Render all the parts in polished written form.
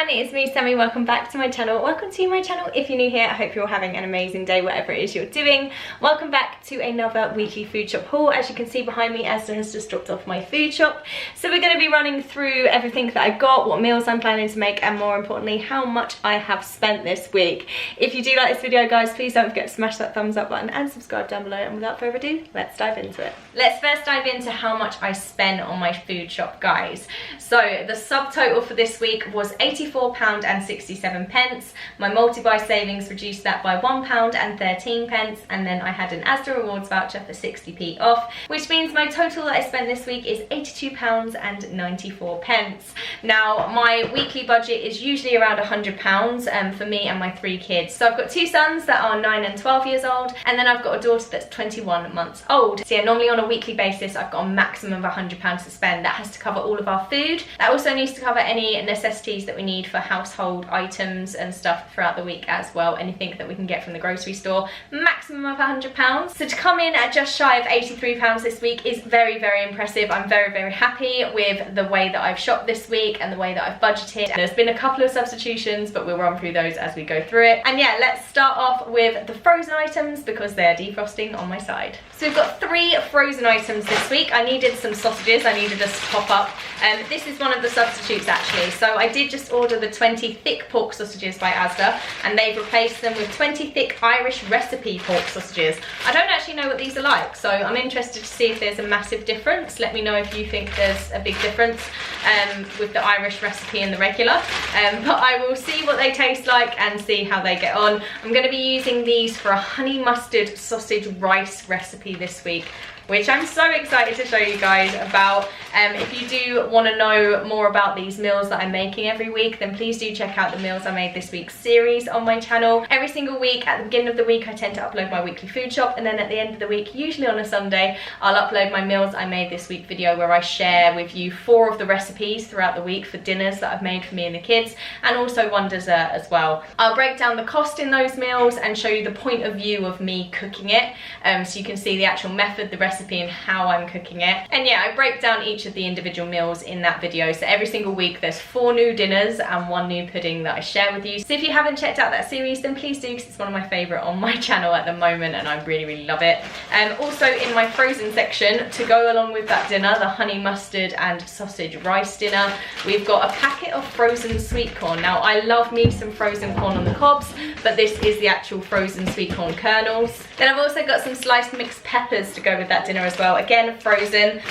everyone, it's me Sammy. Welcome back to my channel. Welcome to my channel if you're new here. I hope you're all having an amazing day whatever it is you're doing. Welcome back to another weekly food shop haul. As you can see behind me, Asda has just dropped off my food shop, so we're going to be running through everything that I got, what meals I'm planning to make, and more importantly how much I have spent this week. If you do like this video guys, please don't forget to smash that thumbs up button and subscribe down below, and without further ado, let's dive into it. Let's first dive into how much I spent on my food shop guys. So the subtotal for this week was £84.67. My multi-buy savings reduced that by £1.13, and then I had an Asda rewards voucher for 60p off, which means my total that I spent this week is £82.94. Now my weekly budget is usually around £100 for me and my 3 kids. So I've got 2 sons that are 9 and 12 years old, and then I've got a daughter that's 21 months old. So yeah, normally on a weekly basis I've got a maximum of £100 to spend. That has to cover all of our food. That also needs to cover any necessities that we need for household items and stuff throughout the week as well, anything that we can get from the grocery store. Maximum of £100. So to come in at just shy of £83 this week is very, very impressive. I'm very, very happy with the way that I've shopped this week and the way that I've budgeted. There's been a couple of substitutions, but we'll run through those as we go through it. And yeah, let's start off with the frozen items because they're defrosting on my side. So we've got 3 frozen items this week. I needed some sausages, I needed us to pop up. This is one of the substitutes actually. So I did just order the 20 thick pork sausages by Asda, and they've replaced them with 20 thick Irish recipe pork sausages. I don't actually know what these are like, so I'm interested to see if there's a massive difference. Let me know if you think there's a big difference with the Irish recipe and the regular. But I will see what they taste like and see how they get on. I'm going to be using these for a honey mustard sausage rice recipe this week, which I'm so excited to show you guys about. If you do want to know more about these meals that I'm making every week, then please do check out the Meals I Made This Week series on my channel. Every single week, at the beginning of the week, I tend to upload my weekly food shop, and then at the end of the week, usually on a Sunday, I'll upload my Meals I Made This Week video where I share with you 4 of the recipes throughout the week for dinners that I've made for me and the kids, and also one dessert as well. I'll break down the cost in those meals and show you the point of view of me cooking it, so you can see the actual method, the recipe, and how I'm cooking it. And yeah, I break down each of the individual meals in that video. So every single week there's 4 new dinners and 1 new pudding that I share with you. So if you haven't checked out that series, then please do, because it's one of my favourite on my channel at the moment and I really, really love it. Also in my frozen section, to go along with that dinner, the honey mustard and sausage rice dinner, we've got a packet of frozen sweet corn. Now I love me some frozen corn on the cobs, but this is the actual frozen sweet corn kernels. Then I've also got some sliced mixed peppers to go with that dinner as well, again frozen.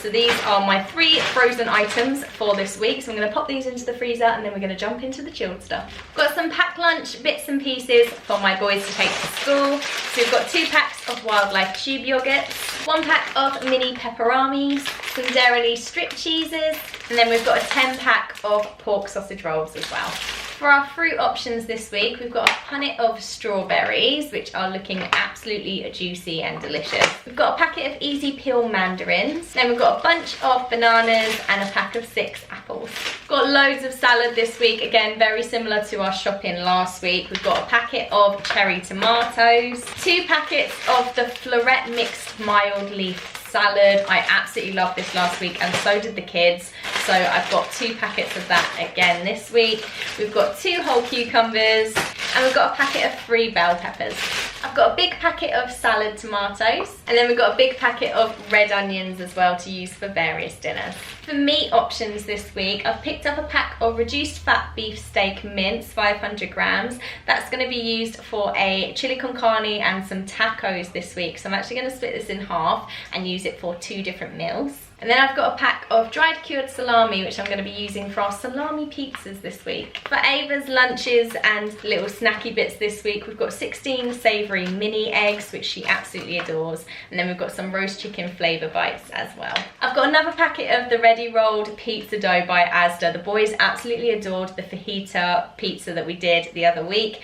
So these are my 3 frozen items for this week, so I'm going to pop these into the freezer and then we're going to jump into the chilled stuff. Got some packed lunch bits and pieces for my boys to take to school. So we've got 2 packs of Wildlife tube yogurts, 1 pack of mini Pepperamis, some Dairy strip cheeses, and then we've got a 10 pack of pork sausage rolls as well. For our fruit options this week, we've got a punnet of strawberries, which are looking absolutely juicy and delicious. We've got a packet of easy peel mandarins. Then we've got a bunch of bananas and a pack of 6 apples. We've got loads of salad this week, again very similar to our shopping last week. We've got a packet of cherry tomatoes, 2 packets of the Floret mixed mild leaf salad. I absolutely loved this last week and so did the kids, so I've got 2 packets of that again this week. We've got 2 whole cucumbers and we've got a packet of 3 bell peppers. I've got a big packet of salad tomatoes, and then we've got a big packet of red onions as well to use for various dinners. For meat options this week, I've picked up a pack of reduced fat beef steak mince, 500 grams. That's going to be used for a chili con carne and some tacos this week. So I'm actually going to split this in half and use it for 2 different meals. And then I've got a pack of dried cured salami, which I'm going to be using for our salami pizzas this week. For Ava's lunches and little snacky bits this week, we've got 16 savoury mini eggs, which she absolutely adores. And then we've got some roast chicken flavour bites as well. I've got another packet of the ready rolled pizza dough by Asda. The boys absolutely adored the fajita pizza that we did the other week.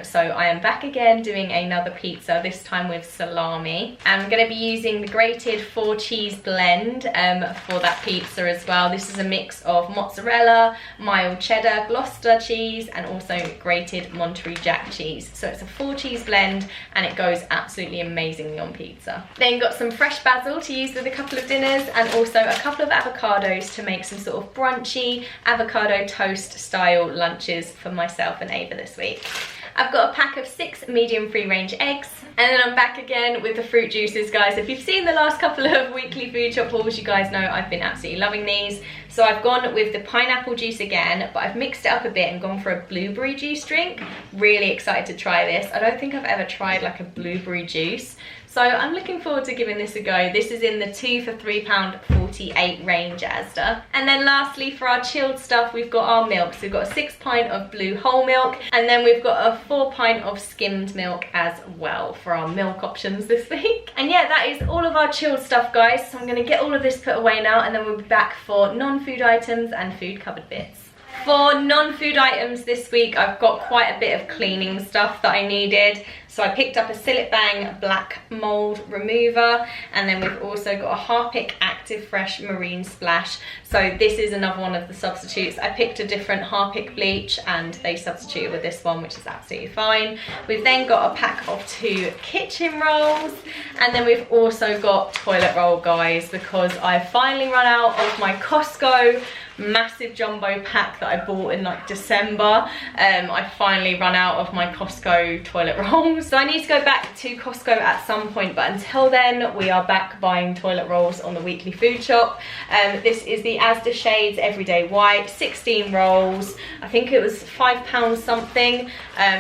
So I am back again doing another pizza, this time with salami. I'm going to be using the grated 4 cheese blend for that pizza as well. This is a mix of mozzarella, mild cheddar, Gloucester cheese, and also grated Monterey Jack cheese. So it's a 4 cheese blend and it goes absolutely amazingly on pizza. Then got some fresh basil to use with a couple of dinners, and also a couple of avocados to make some sort of brunchy avocado toast style lunches for myself and Ava this week. I've got a pack of 6 medium free range eggs, and then I'm back again with the fruit juices, guys. If you've seen the last couple of weekly food shop hauls, you guys know I've been absolutely loving these. So I've gone with the pineapple juice again, but I've mixed it up a bit and gone for a blueberry juice drink. Really excited to try this. I don't think I've ever tried like a blueberry juice, so I'm looking forward to giving this a go. This is in the 2 for £3.48 range at Asda. And then lastly, for our chilled stuff, we've got our milk. So we've got a 6 pint of blue whole milk, and then we've got a 4 pint of skimmed milk as well for our milk options this week. And yeah, that is all of our chilled stuff, guys. So I'm gonna get all of this put away now, and then we'll be back for non-food items and food cupboard bits. For non-food items this week, I've got quite a bit of cleaning stuff that I needed. So I picked up a Sillet Bang black mold remover, and then we've also got a Harpic Active Fresh Marine Splash. So this is another one of the substitutes. I picked a different Harpic bleach and they substituted with this one, which is absolutely fine. We've then got a pack of 2 kitchen rolls, and then we've also got toilet roll, guys, because I've finally run out of my Costco massive jumbo pack that I bought in like December. I finally run out of my Costco toilet rolls, so I need to go back to Costco at some point, but until then we are back buying toilet rolls on the weekly food shop. This is the Asda Shades Everyday White, 16 rolls. I think it was £5 something,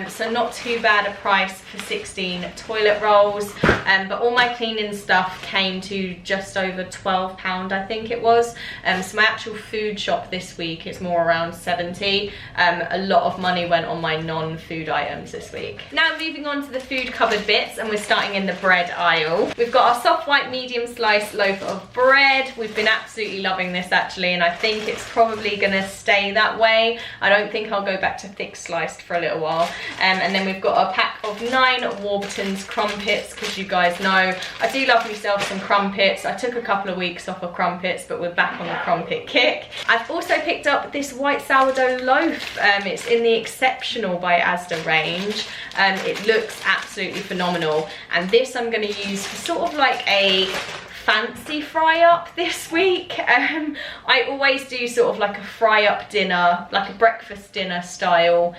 so not too bad a price for 16 toilet rolls, but all my cleaning stuff came to just over £12, I think it was. So my actual food shop this week is more around 70. A lot of money went on my non-food items this week. Now moving on to the food cupboard bits, and we're starting in the bread aisle. We've got our soft white medium sliced loaf of bread. We've been absolutely loving this actually, and I think it's probably gonna stay that way. I don't think I'll go back to thick sliced for a little while. And then we've got a pack of 9 Warburton's crumpets, because you guys know I do love myself some crumpets. I took a couple of weeks off of crumpets, but we're back on the crumpet kick. I've also picked up this white sourdough loaf. It's in the Exceptional by Asda range. It looks absolutely phenomenal, and this I'm going to use for sort of like a fancy fry up this week. I always do sort of like a fry up dinner, like a breakfast dinner style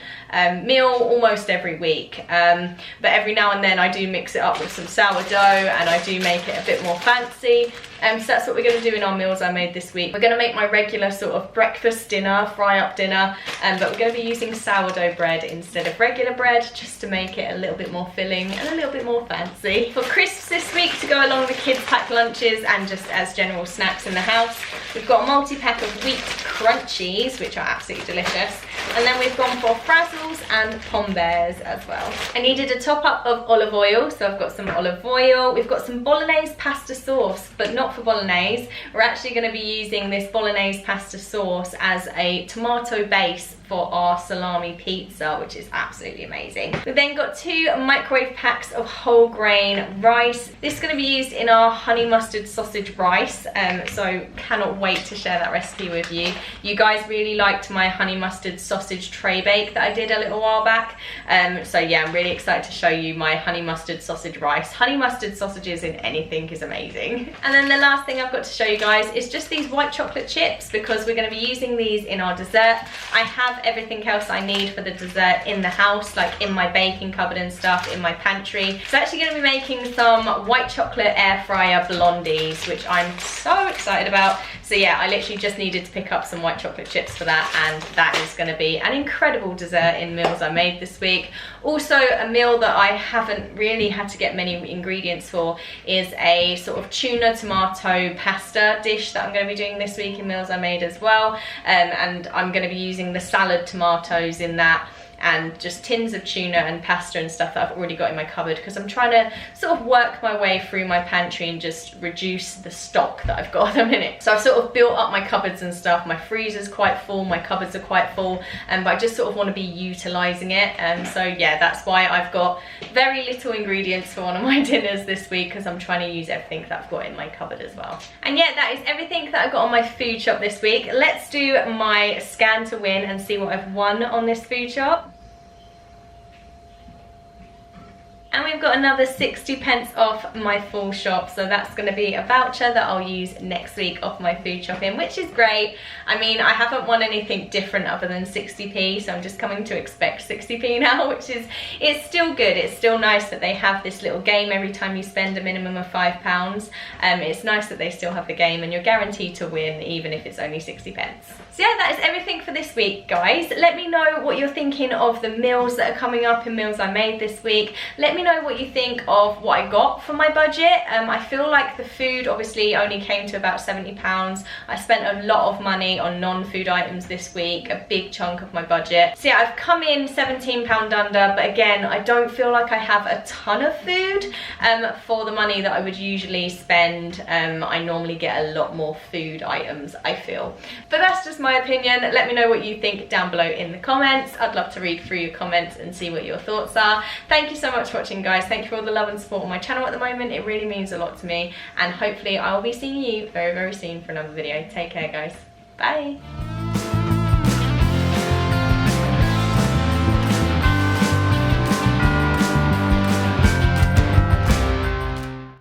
meal almost every week, but every now and then I do mix it up with some sourdough and I do make it a bit more fancy. So that's what we're going to do in our meals I made this week. We're going to make my regular sort of breakfast dinner, fry up dinner, but we're going to be using sourdough bread instead of regular bread, just to make it a little bit more filling and a little bit more fancy. For crisps this week to go along with kids pack lunches and just as general snacks in the house, we've got a multi-pack of wheat crunchies, which are absolutely delicious, and then we've gone for Frazzles and Pom Bears as well. I needed a top up of olive oil, so I've got some olive oil. We've got some bolognese pasta sauce, but not for bolognese. We're actually going to be using this bolognese pasta sauce as a tomato base for our salami pizza, which is absolutely amazing. We've then got 2 microwave packs of whole grain rice. This is going to be used in our honey mustard sausage rice, so cannot wait to share that recipe with you. You guys really liked my honey mustard sausage tray bake that I did a little while back, so yeah, I'm really excited to show you my honey mustard sausage rice. Honey mustard sausages in anything is amazing. And then the last thing I've got to show you guys is just these white chocolate chips, because we're going to be using these in our dessert. I have everything else I need for the dessert in the house, like in my baking cupboard and stuff in my pantry. So actually going to be making some white chocolate air fryer blondies, which I'm so excited about. So yeah, I literally just needed to pick up some white chocolate chips for that, and that is going to be an incredible dessert in meals I made this week. Also, a meal that I haven't really had to get many ingredients for is a sort of tuna tomato pasta dish that I'm going to be doing this week in meals I made as well, and I'm going to be using the salad tomatoes in that, and just tins of tuna and pasta and stuff that I've already got in my cupboard, because I'm trying to sort of work my way through my pantry and just reduce the stock that I've got at the minute. So I've sort of built up my cupboards and stuff. My freezer's quite full, my cupboards are quite full, but I just sort of want to be utilising it. So yeah, that's why I've got very little ingredients for one of my dinners this week, because I'm trying to use everything that I've got in my cupboard as well. And yeah, that is everything that I've got on my food shop this week. Let's do my scan to win and see what I've won on this food shop. And we've got another 60p off my full shop, so that's going to be a voucher that I'll use next week off my food shopping, which is great. I mean, I haven't won anything different other than 60p, so I'm just coming to expect 60p now, which is, it's still good. It's still nice that they have this little game every time you spend a minimum of £5. It's nice that they still have the game and you're guaranteed to win even if it's only 60p. So yeah, that is everything for this week, guys. Let me know what you're thinking of the meals that are coming up and meals I made this week. Let me know what you think of what I got for my budget. I feel like the food obviously only came to about £70. I spent a lot of money on non-food items this week, a big chunk of my budget. So yeah, I've come in £17 under, but again, I don't feel like I have a ton of food for the money that I would usually spend. I normally get a lot more food items, I feel. But that's just my opinion. Let me know what you think down below in the comments. I'd love to read through your comments and see what your thoughts are. Thank you so much for watching, guys. Thank you for all the love and support on my channel at the moment. It really means a lot to me, and hopefully I'll be seeing you very, very soon for another video. Take care, guys. Bye.